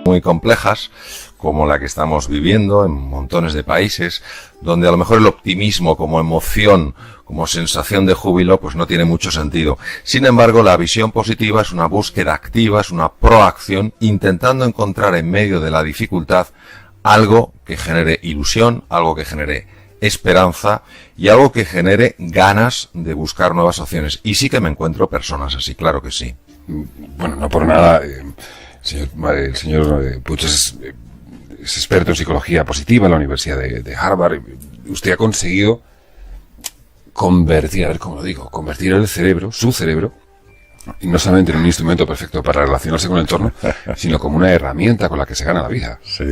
muy complejas, como la que estamos viviendo en montones de países, donde a lo mejor el optimismo como emoción, como sensación de júbilo, pues no tiene mucho sentido. Sin embargo, la visión positiva es una búsqueda activa, es una proacción, intentando encontrar en medio de la dificultad algo que genere ilusión, algo que genere esperanza y algo que genere ganas de buscar nuevas opciones. Y sí que me encuentro personas así, claro que sí. Bueno, no por nada, el señor Puig es experto en psicología positiva en la Universidad de Harvard. Usted ha conseguido convertir, a ver cómo lo digo, convertir el cerebro, su cerebro, y no solamente en un instrumento perfecto para relacionarse con el entorno, sino como una herramienta con la que se gana la vida. Sí,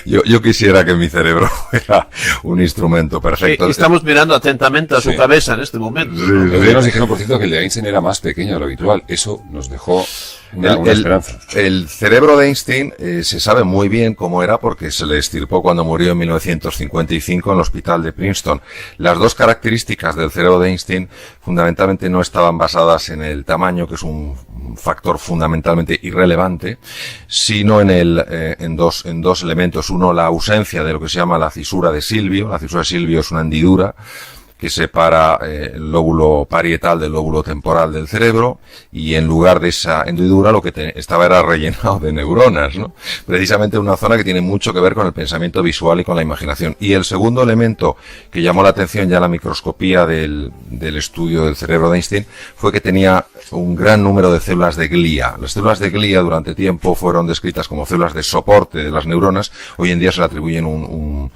yo quisiera que mi cerebro fuera un instrumento perfecto. Estamos mirando atentamente a su cabeza en este momento. Sí, nos dijeron, por cierto, que el de Einstein era más pequeño de lo habitual. Eso nos dejó una esperanza. El cerebro de Einstein se sabe muy bien cómo era porque se le extirpó cuando murió en 1955 en el hospital de Princeton. Las dos características del cerebro de Einstein fundamentalmente no estaban basadas en el tamaño, que es un factor fundamentalmente irrelevante, sino en dos elementos. Uno, la ausencia de lo que se llama la cisura de Silvio. La cisura de Silvio es una hendidura que separa el lóbulo parietal del lóbulo temporal del cerebro, y en lugar de esa hendidura lo que estaba era rellenado de neuronas, ¿no? Precisamente una zona que tiene mucho que ver con el pensamiento visual y con la imaginación. Y el segundo elemento que llamó la atención ya en la microscopía del estudio del cerebro de Einstein fue que tenía un gran número de células de glía. Las células de glía durante tiempo fueron descritas como células de soporte de las neuronas. Hoy en día se le atribuyen un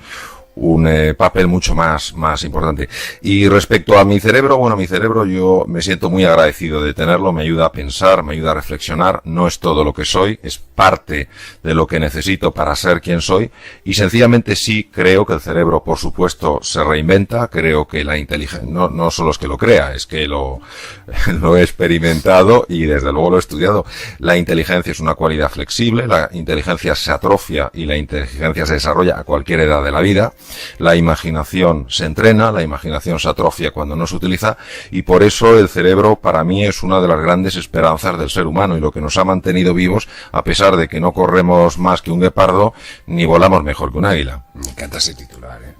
papel mucho más importante. Y respecto a mi cerebro, bueno, mi cerebro yo me siento muy agradecido de tenerlo, me ayuda a pensar, me ayuda a reflexionar, no es todo lo que soy, es parte de lo que necesito para ser quien soy, y sencillamente sí creo que el cerebro, por supuesto, se reinventa, creo que la inteligencia, no solo es que lo crea, es que lo he experimentado y desde luego lo he estudiado. La inteligencia es una cualidad flexible, la inteligencia se atrofia y la inteligencia se desarrolla a cualquier edad de la vida. La imaginación se entrena, la imaginación se atrofia cuando no se utiliza, y por eso el cerebro para mí es una de las grandes esperanzas del ser humano y lo que nos ha mantenido vivos, a pesar de que no corremos más que un guepardo ni volamos mejor que un águila. Me encanta ese titular, ¿eh?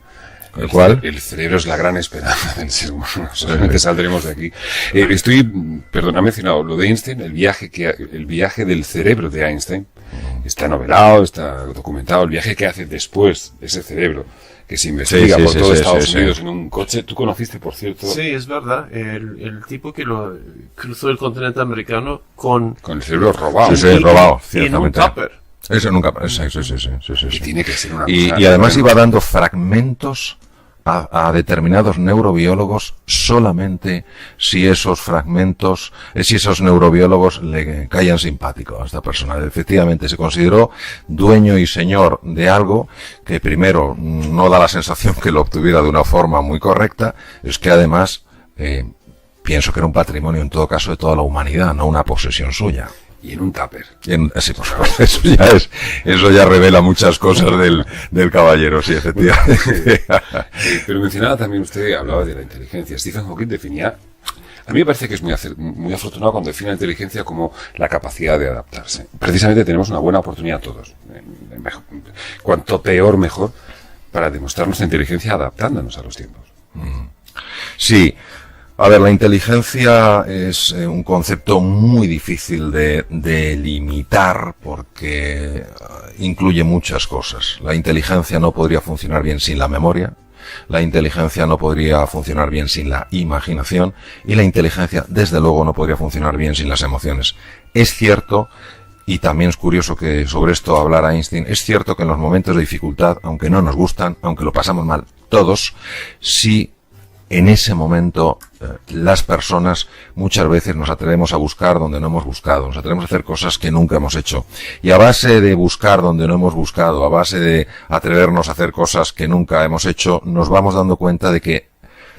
El cerebro es la gran esperanza del ser humano. Solamente saldremos de aquí. Ha mencionado lo de Einstein, el viaje del cerebro de Einstein. Está novelado, está documentado, el viaje que hace después de ese cerebro, que se investiga por todo Estados Unidos en un coche. ¿Tú conociste, por cierto? Sí, es verdad. El tipo que lo cruzó el continente americano con el cerebro robado. Sí, robado, ciertamente. En un tupper. Eso nunca. Sí. Y tiene que ser una y además iba dando fragmentos a determinados neurobiólogos solamente si esos fragmentos, si esos neurobiólogos le caían simpáticos a esta persona. Efectivamente se consideró dueño y señor de algo que primero no da la sensación que lo obtuviera de una forma muy correcta, es que además pienso que era un patrimonio en todo caso de toda la humanidad, no una posesión suya. Y en un tupper. Sí, por favor, eso ya revela muchas cosas del caballero, sí, efectivamente. Pero mencionaba también usted, hablaba de la inteligencia. Stephen Hawking definía, a mí me parece que es muy afortunado cuando define la inteligencia como la capacidad de adaptarse. Precisamente tenemos una buena oportunidad todos. Cuanto peor, mejor, para demostrar nuestra inteligencia adaptándonos a los tiempos. Sí. A ver, la inteligencia es un concepto muy difícil de limitar porque incluye muchas cosas. La inteligencia no podría funcionar bien sin la memoria, la inteligencia no podría funcionar bien sin la imaginación y la inteligencia, desde luego, no podría funcionar bien sin las emociones. Es cierto, y también es curioso que sobre esto hablara Einstein, es cierto que en los momentos de dificultad, aunque no nos gustan, aunque lo pasamos mal todos, sí, en ese momento las personas muchas veces nos atrevemos a buscar donde no hemos buscado, nos atrevemos a hacer cosas que nunca hemos hecho, y a base de buscar donde no hemos buscado, a base de atrevernos a hacer cosas que nunca hemos hecho, nos vamos dando cuenta de que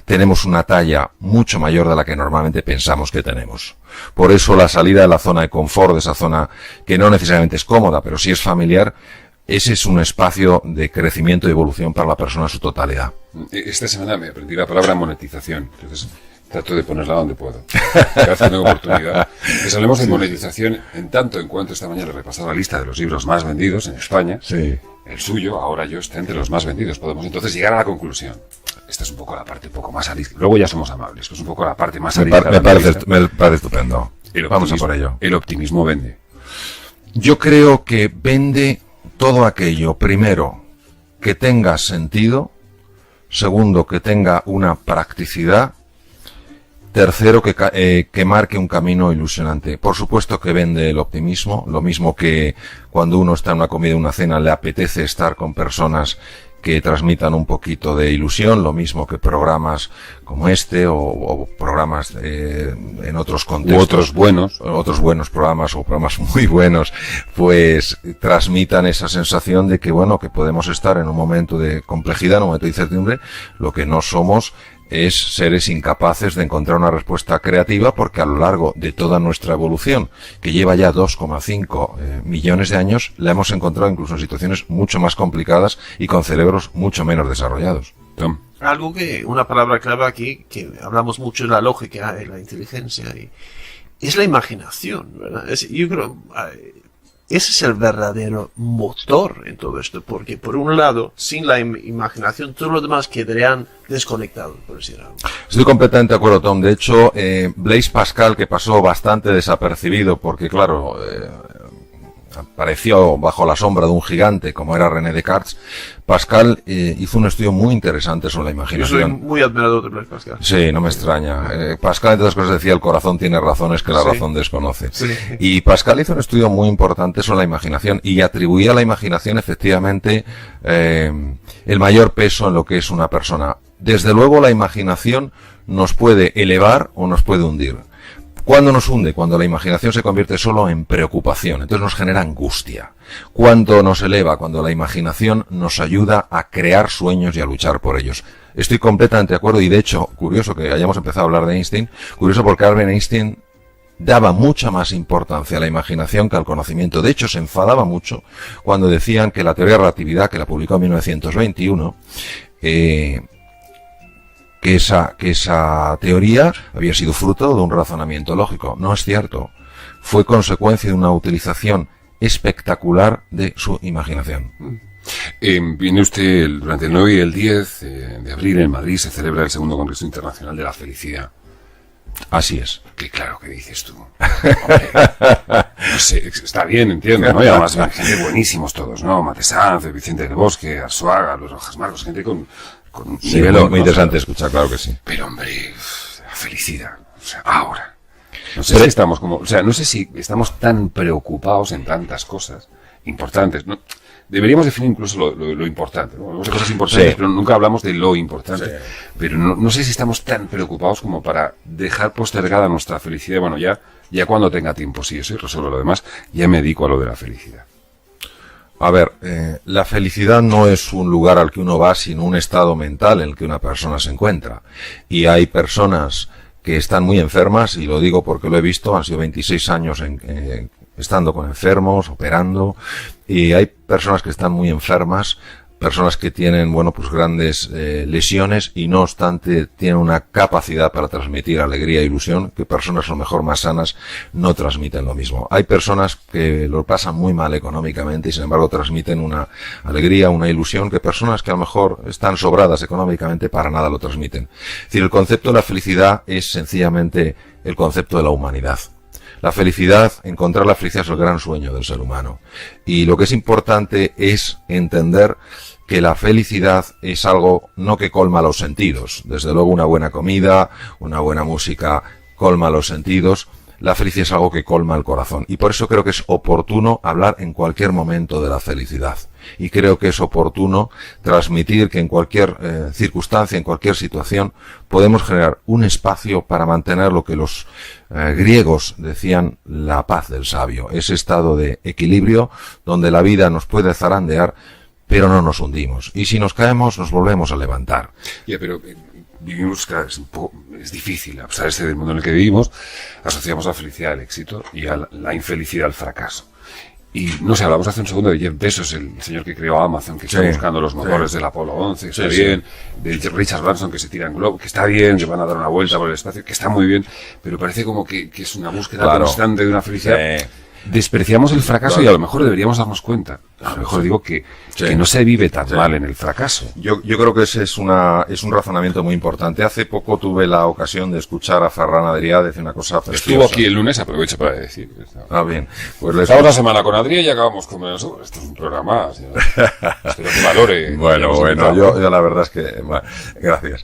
tenemos una talla mucho mayor de la que normalmente pensamos que tenemos. Por eso la salida de la zona de confort, de esa zona que no necesariamente es cómoda, pero sí es familiar, ese es un espacio de crecimiento y evolución para la persona en su totalidad. Esta semana me aprendí la palabra monetización. Entonces, Trato de ponerla donde puedo. Cada vez que tengo oportunidad. Pues hablemos de monetización en tanto en cuanto esta mañana he repasado la lista de los libros más vendidos en España. Sí. El suyo, ahora yo, está entre los más vendidos. Podemos entonces llegar a la conclusión. Esta es un poco la parte un poco más arisca. Luego ya somos amables, que es un poco la parte más arisca. Me parece estupendo. Vamos a por ello. El optimismo vende. Yo creo que vende todo aquello, primero, que tenga sentido, segundo, que tenga una practicidad, tercero, que marque un camino ilusionante. Por supuesto que vende el optimismo, lo mismo que cuando uno está en una comida o una cena le apetece estar con personas que transmitan un poquito de ilusión, lo mismo que programas como este o programas en otros contextos. Otros buenos programas o programas muy buenos, pues transmitan esa sensación de que, bueno, que podemos estar en un momento de complejidad, en un momento de incertidumbre, lo que no somos es seres incapaces de encontrar una respuesta creativa, porque a lo largo de toda nuestra evolución, que lleva ya 2,5 millones de años, la hemos encontrado incluso en situaciones mucho más complicadas y con cerebros mucho menos desarrollados. Tom. Algo que, una palabra clave aquí, que hablamos mucho de la lógica, de la inteligencia, y es la imaginación, ¿verdad? Yo creo, ese es el verdadero motor en todo esto, porque por un lado, sin la imaginación, todos los demás quedarían desconectados, por decir algo. Estoy completamente de acuerdo, Tom. De hecho, Blaise Pascal, que pasó bastante desapercibido, porque claro, apareció bajo la sombra de un gigante como era René Descartes, Pascal hizo un estudio muy interesante sobre la imaginación. Yo soy muy admirador de Blaise Pascal. Sí, no me extraña. Pascal, entre otras cosas, decía: el corazón tiene razones que la razón desconoce. Sí. Y Pascal hizo un estudio muy importante sobre la imaginación y atribuía a la imaginación efectivamente el mayor peso en lo que es una persona. Desde luego, la imaginación nos puede elevar o nos puede hundir. ¿Cuándo nos hunde? Cuando la imaginación se convierte solo en preocupación, entonces nos genera angustia. ¿Cuándo nos eleva? Cuando la imaginación nos ayuda a crear sueños y a luchar por ellos. Estoy completamente de acuerdo, y de hecho, curioso que hayamos empezado a hablar de Einstein, curioso porque Albert Einstein daba mucha más importancia a la imaginación que al conocimiento. De hecho, se enfadaba mucho cuando decían que la teoría de relatividad, que la publicó en 1921, que esa teoría había sido fruto de un razonamiento lógico. No es cierto. Fue consecuencia de una utilización espectacular de su imaginación. Viene usted durante el 9 y el 10 de abril en Madrid, se celebra el segundo Congreso Internacional de la Felicidad. Así es. Que claro, ¿qué dices tú? Hombre, no sé, está bien, entiendo, ¿no? Y además gente buenísimos todos, ¿no? Mate Sanz, Vicente del Bosque, Arzuaga, Luis Rojas Marcos, gente con un Sí, nivel muy interesante escuchar, claro que sí. Pero hombre, la felicidad, o sea, ahora. No sé si estamos no sé si estamos tan preocupados en tantas cosas importantes, ¿no? Deberíamos definir incluso lo importante, ¿no? Hablamos de cosas importantes, pero nunca hablamos de lo importante. Sí. Pero no sé si estamos tan preocupados como para dejar postergada nuestra felicidad. Bueno, ya cuando tenga tiempo, sí, eso y resuelvo lo demás, ya me dedico a lo de la felicidad. A ver, la felicidad no es un lugar al que uno va, sino un estado mental en el que una persona se encuentra. Y hay personas que están muy enfermas, y lo digo porque lo he visto, han sido 26 años estando con enfermos, operando, y hay personas que están muy enfermas, personas que tienen, bueno, pues grandes lesiones, y no obstante tienen una capacidad para transmitir alegría e ilusión que personas a lo mejor más sanas no transmiten lo mismo. Hay personas que lo pasan muy mal económicamente y sin embargo transmiten una alegría, una ilusión que personas que a lo mejor están sobradas económicamente para nada lo transmiten. Es decir, el concepto de la felicidad es sencillamente el concepto de la humanidad. La felicidad, encontrar la felicidad es el gran sueño del ser humano. Y lo que es importante es entender que la felicidad es algo no que colma los sentidos. Desde luego una buena comida, una buena música colma los sentidos. La felicidad es algo que colma el corazón. Y por eso creo que es oportuno hablar en cualquier momento de la felicidad. Y creo que es oportuno transmitir que en cualquier circunstancia, en cualquier situación, podemos generar un espacio para mantener lo que los griegos decían la paz del sabio. Ese estado de equilibrio donde la vida nos puede zarandear, pero no nos hundimos. Y si nos caemos, nos volvemos a levantar. Ya, pero vivimos, es difícil, a pesar de ser el mundo en el que vivimos, asociamos la felicidad al éxito y a la infelicidad al fracaso. Y no sé, hablamos hace un segundo de Jeff Bezos, el señor que creó Amazon, que está buscando los motores del Apolo 11, está bien, de Richard Branson, que se tira en globo, que está bien, que van a dar una vuelta por el espacio, que está muy bien, pero parece como que es una búsqueda constante de una felicidad. Despreciamos el fracaso y a lo mejor deberíamos darnos cuenta. A lo mejor digo que no se vive tan mal en el fracaso. Yo creo que ese es un razonamiento muy importante. Hace poco tuve la ocasión de escuchar a Ferran Adrià decir una cosa preciosa. Estuvo aquí el lunes, aprovecho para decir. Bien. Pues estamos la semana con Adrià y acabamos con esto es un programa. Espero que valore. Bueno, yo la verdad es que... Bueno, gracias.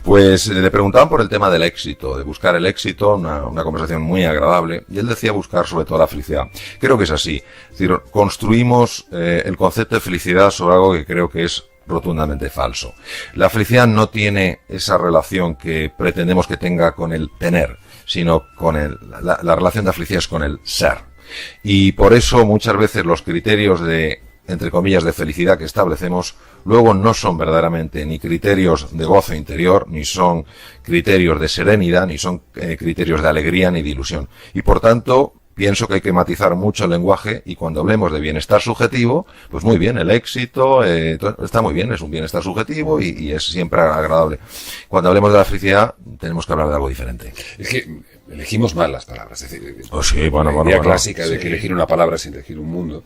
Pues le preguntaban por el tema del éxito, de buscar el éxito, una conversación muy agradable, y él decía buscar sobre todo la felicidad. Creo que es así. Es decir, construimos el concepto de felicidad sobre algo que creo que es rotundamente falso. La felicidad no tiene esa relación que pretendemos que tenga con el tener, sino con la relación de la felicidad es con el ser. Y por eso muchas veces los criterios de, entre comillas, de felicidad que establecemos, luego no son verdaderamente ni criterios de gozo interior, ni son criterios de serenidad, ni son criterios de alegría, ni de ilusión. Y por tanto, pienso que hay que matizar mucho el lenguaje, y cuando hablemos de bienestar subjetivo, pues muy bien, el éxito está muy bien, es un bienestar subjetivo y es siempre agradable. Cuando hablemos de la felicidad, tenemos que hablar de algo diferente. Es que elegimos mal las palabras. Es decir, la idea clásica de que elegir una palabra es elegir un mundo.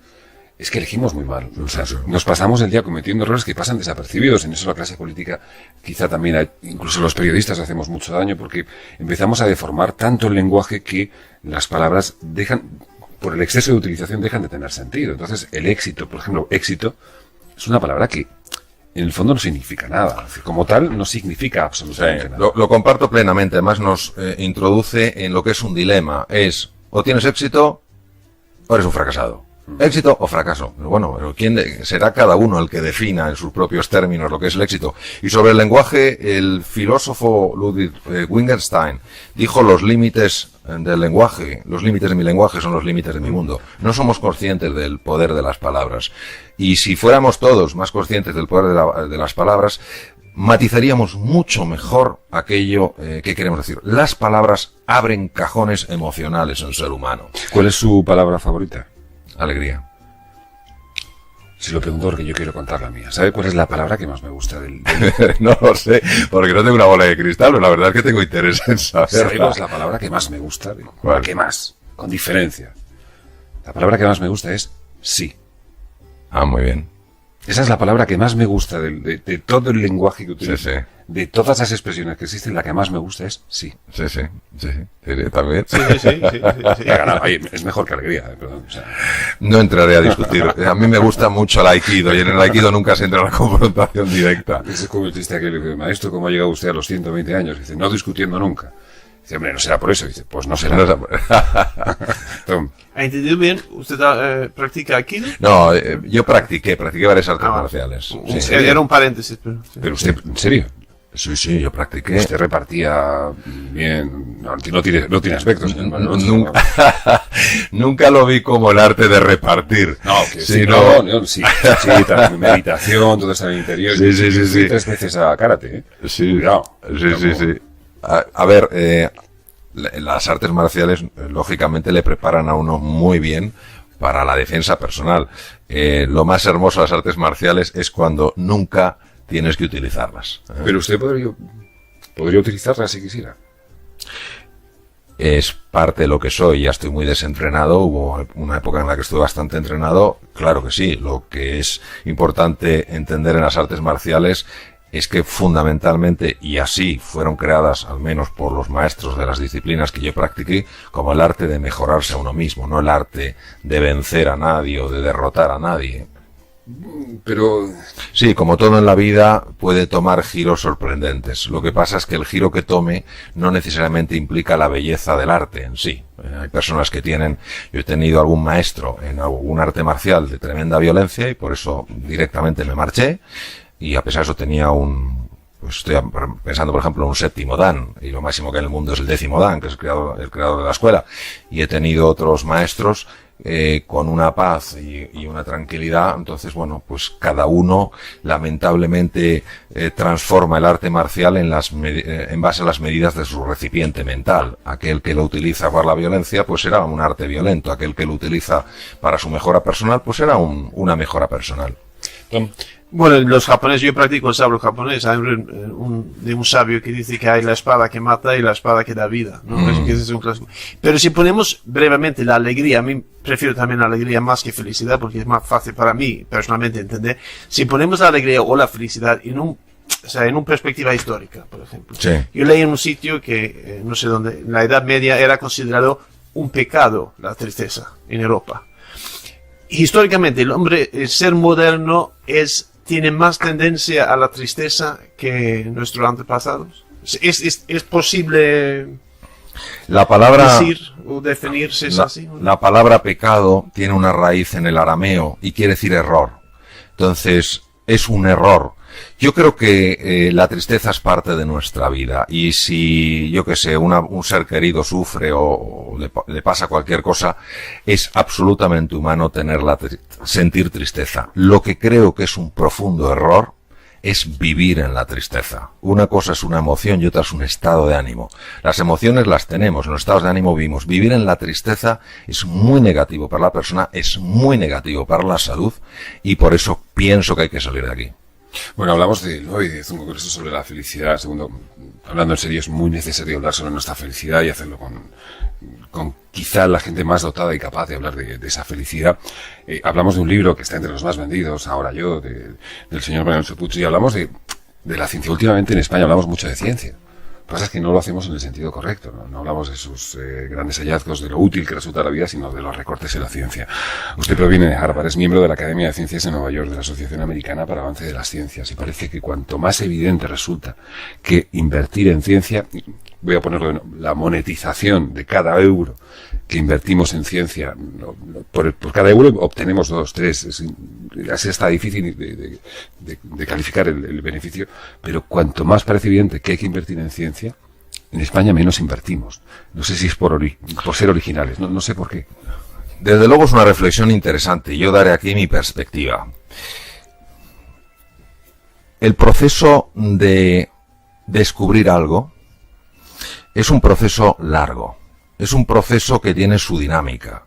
Es que elegimos muy mal. O sea, nos pasamos el día cometiendo errores que pasan desapercibidos. En eso la clase política, quizá también, incluso los periodistas hacemos mucho daño, porque empezamos a deformar tanto el lenguaje que las palabras por el exceso de utilización, dejan de tener sentido. Entonces, el éxito, por ejemplo, éxito, es una palabra que en el fondo no significa nada. Como tal, no significa absolutamente nada. Lo comparto plenamente. Además, nos introduce en lo que es un dilema. Es, o tienes éxito, o eres un fracasado. ¿Éxito o fracaso? Pero bueno, será cada uno el que defina en sus propios términos lo que es el éxito. Y sobre el lenguaje, el filósofo Ludwig Wittgenstein dijo: los límites del lenguaje, los límites de mi lenguaje son los límites de mi mundo. No somos conscientes del poder de las palabras. Y si fuéramos todos más conscientes del poder de las palabras, matizaríamos mucho mejor aquello que queremos decir. Las palabras abren cajones emocionales en el ser humano. ¿Cuál es su palabra favorita? Alegría. Se lo pregunto porque yo quiero contar la mía. ¿Sabe cuál es la palabra que más me gusta del... No lo sé, porque no tengo una bola de cristal, pero la verdad es que tengo interés en saberla. ¿Sabemos la palabra que más me gusta? La que más, con diferencia. La palabra que más me gusta es sí. Muy bien. Esa es la palabra que más me gusta de todo el lenguaje que utilizo. Sí. De todas las expresiones que existen, la que más me gusta es sí. Sí. También. Sí. Es mejor que alegría, perdón. O sea. No entraré a discutir. A mí me gusta mucho el aikido, y en el aikido nunca se entra en la confrontación directa. Es como el chiste aquel que, maestro, ¿cómo ha llegado usted a los 120 años? Dice, no discutiendo nunca. Dice, hombre, no será por eso. Dice, pues no será. ¿Ha entendido bien? ¿Usted practica aikido? No, yo practiqué varias artes marciales. Sí. Era un paréntesis, pero... Sí. Pero usted, ¿en serio? Sí, yo practiqué. Usted repartía bien. No tiene aspectos. Nunca lo vi como el arte de repartir. No, que sí, también meditación, todo está en el interior. Sí. 3 veces a karate, ¿eh? Sí. Cuidado. Sí. A ver, las artes marciales, lógicamente, le preparan a uno muy bien para la defensa personal. Lo más hermoso de las artes marciales es cuando nunca tienes que utilizarlas. Pero usted podría utilizarlas si quisiera. Es parte de lo que soy, ya estoy muy desentrenado, hubo una época en la que estuve bastante entrenado, claro que sí. Lo que es importante entender en las artes marciales es que fundamentalmente, y así fueron creadas al menos por los maestros de las disciplinas que yo practiqué, como el arte de mejorarse a uno mismo, no el arte de vencer a nadie o de derrotar a nadie. Pero... Sí, como todo en la vida, puede tomar giros sorprendentes. Lo que pasa es que el giro que tome no necesariamente implica la belleza del arte en sí. Hay personas que yo he tenido algún maestro en algún arte marcial de tremenda violencia y por eso directamente me marché, y a pesar de eso tenía pues estoy pensando, por ejemplo, en un 7º Dan, y lo máximo que hay en el mundo es el 10º Dan, que es el creador de la escuela. Y he tenido otros maestros con una paz y una tranquilidad. Entonces, bueno, pues cada uno lamentablemente transforma el arte marcial en base a las medidas de su recipiente mental. Aquel que lo utiliza para la violencia, pues será un arte violento. Aquel que lo utiliza para su mejora personal, pues será una mejora personal. Bueno, los japoneses, yo practico el sabio japonés. Hay un sabio que dice que hay la espada que mata y la espada que da vida, ¿no? Que ese es un clásico. Pero si ponemos brevemente la alegría, a mí prefiero también la alegría más que felicidad, porque es más fácil para mí personalmente entender. Si ponemos la alegría o la felicidad en una perspectiva histórica, por ejemplo. Sí. Yo leí en un sitio que, no sé dónde, en la Edad Media era considerado un pecado la tristeza en Europa. Históricamente, el ser moderno tiene más tendencia a la tristeza que nuestros antepasados. ¿Es posible la palabra, decir o definirse así? ¿No? La palabra pecado tiene una raíz en el arameo y quiere decir error. Entonces, es un error. Yo creo que la tristeza es parte de nuestra vida, y si, yo que sé, un ser querido sufre o le pasa cualquier cosa, es absolutamente humano sentir tristeza. Lo que creo que es un profundo error es vivir en la tristeza. Una cosa es una emoción y otra es un estado de ánimo. Las emociones las tenemos, en los estados de ánimo vivimos. Vivir en la tristeza es muy negativo para la persona, es muy negativo para la salud, y por eso pienso que hay que salir de aquí. Bueno, hablamos del 9 y 10, un congreso sobre la felicidad. Segundo, hablando en serio, es muy necesario hablar sobre nuestra felicidad y hacerlo con quizá la gente más dotada y capaz de hablar de esa felicidad. Hablamos de un libro que está entre los más vendidos, Ahora yo, del señor Manuel Sopucho, y hablamos de la ciencia. Últimamente en España hablamos mucho de ciencia. Lo que pasa es que no lo hacemos en el sentido correcto, no hablamos de sus grandes hallazgos, de lo útil que resulta la vida, sino de los recortes en la ciencia. Usted proviene de Harvard, es miembro de la Academia de Ciencias de Nueva York, de la Asociación Americana para el Avance de las Ciencias, y parece que cuanto más evidente resulta que invertir en ciencia, voy a ponerlo, la monetización de cada euro que invertimos en ciencia, por cada euro obtenemos 2, 3, así está difícil de calificar el beneficio, pero cuanto más parece evidente que hay que invertir en ciencia, en España menos invertimos. No sé si es por ser originales, no sé por qué. Desde luego es una reflexión interesante, yo daré aquí mi perspectiva. El proceso de descubrir algo es un proceso largo. Es un proceso que tiene su dinámica.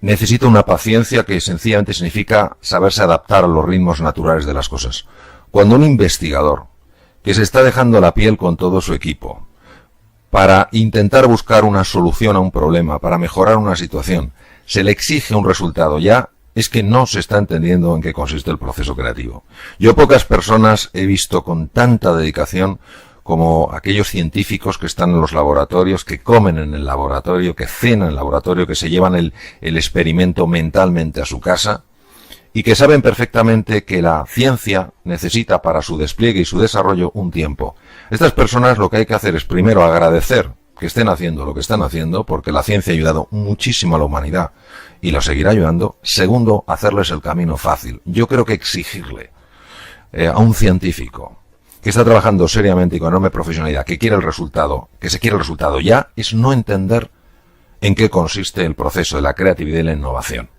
Necesita una paciencia que sencillamente significa saberse adaptar a los ritmos naturales de las cosas. Cuando un investigador, que se está dejando la piel con todo su equipo, para intentar buscar una solución a un problema, para mejorar una situación, se le exige un resultado ya, es que no se está entendiendo en qué consiste el proceso creativo. Yo pocas personas he visto con tanta dedicación como aquellos científicos que están en los laboratorios, que comen en el laboratorio, que cenan en el laboratorio, que se llevan el experimento mentalmente a su casa, y que saben perfectamente que la ciencia necesita para su despliegue y su desarrollo un tiempo. Estas personas lo que hay que hacer es primero agradecer que estén haciendo lo que están haciendo, porque la ciencia ha ayudado muchísimo a la humanidad y lo seguirá ayudando. Segundo, hacerles el camino fácil. Yo creo que exigirle a un científico que está trabajando seriamente y con enorme profesionalidad, que se quiere el resultado ya, es no entender en qué consiste el proceso de la creatividad y la innovación.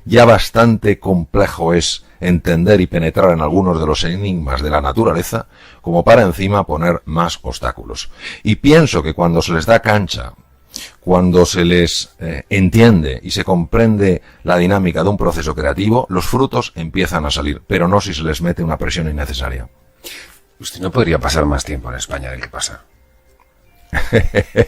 Ya bastante complejo es entender y penetrar en algunos de los enigmas de la naturaleza como para encima poner más obstáculos. Y pienso que cuando se les da cancha, cuando se les entiende y se comprende la dinámica de un proceso creativo, los frutos empiezan a salir, pero no si se les mete una presión innecesaria. Usted no podría pasar más tiempo en España del que pasa.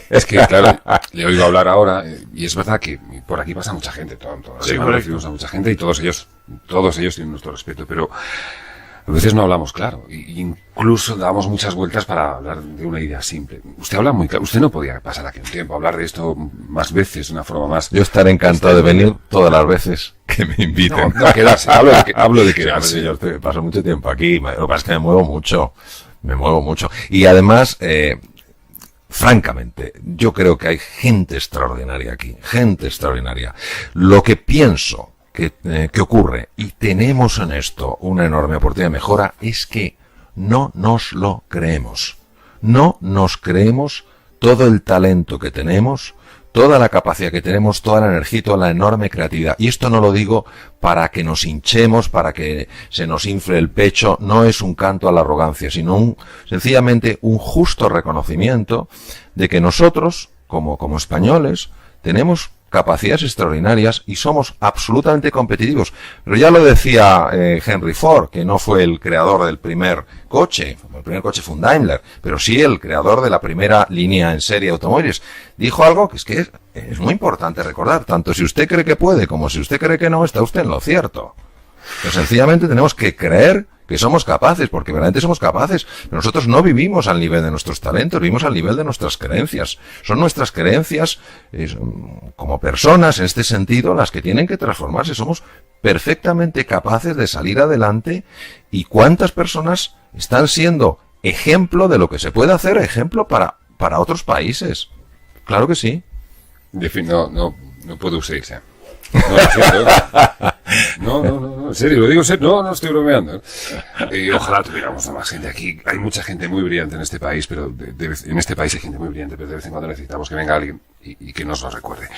Es que, claro, le oigo hablar ahora, y es verdad que por aquí pasa mucha gente, sí, recibimos a mucha gente, y todos ellos tienen nuestro respeto, pero a veces no hablamos claro, incluso damos muchas vueltas para hablar de una idea simple. Usted habla muy claro, usted no podía pasar aquí un tiempo, hablar de esto más veces, de una forma más... Yo estaré encantado de venir todas las veces que me inviten. No quedarse, hablo de quedarse. Señor, paso mucho tiempo aquí, lo que pasa es que me muevo mucho. Y además, francamente, yo creo que hay gente extraordinaria aquí, gente extraordinaria. Lo que pienso que ocurre, y tenemos en esto una enorme oportunidad de mejora, es que no nos lo creemos. No nos creemos todo el talento que tenemos, toda la capacidad que tenemos, toda la energía y toda la enorme creatividad. Y esto no lo digo para que nos hinchemos, para que se nos infle el pecho, no es un canto a la arrogancia, sino sencillamente un justo reconocimiento de que nosotros, como españoles, tenemos capacidades extraordinarias y somos absolutamente competitivos. Pero ya lo decía Henry Ford, que no fue el creador del primer coche, el primer coche fue un Daimler, pero sí el creador de la primera línea en serie de automóviles. Dijo algo que es muy importante recordar, tanto si usted cree que puede como si usted cree que no, está usted en lo cierto. Pero sencillamente tenemos que creer que somos capaces, porque verdaderamente somos capaces. Pero nosotros no vivimos al nivel de nuestros talentos, vivimos al nivel de nuestras creencias. Son nuestras creencias como personas, en este sentido, las que tienen que transformarse. Somos perfectamente capaces de salir adelante. ¿Y cuántas personas están siendo ejemplo de lo que se puede hacer, ejemplo para otros países? Claro que sí. En fin, no puede usted irse. No, es cierto, no, en serio, lo digo en serio, no estoy bromeando. Ojalá tuviéramos a más gente aquí. Hay mucha gente muy brillante en este país, pero en este país hay gente muy brillante, pero de vez en cuando necesitamos que venga alguien y que nos lo recuerde.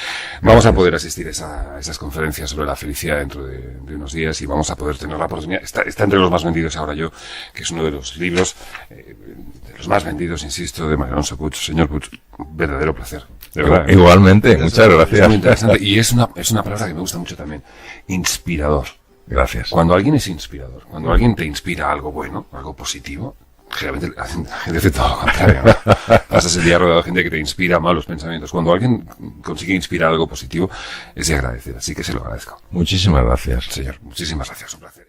Vamos a poder asistir a esas conferencias sobre la felicidad dentro de unos días y vamos a poder tener la oportunidad. Está entre los más vendidos ahora yo, que es uno de los libros, de los más vendidos, insisto, de María Alonso Puig. Señor Puig, un verdadero placer. De verdad. Igualmente, muchas gracias. Es muy interesante y es una palabra que me gusta mucho también. Inspirador. Gracias. Cuando alguien es inspirador, cuando alguien te inspira algo bueno, algo positivo, generalmente la gente hace todo lo contrario, ¿no? Pasas el día rodeado de gente que te inspira malos pensamientos. Cuando alguien consigue inspirar algo positivo, es de agradecer. Así que se lo agradezco. Muchísimas gracias. Señor, muchísimas gracias. Un placer.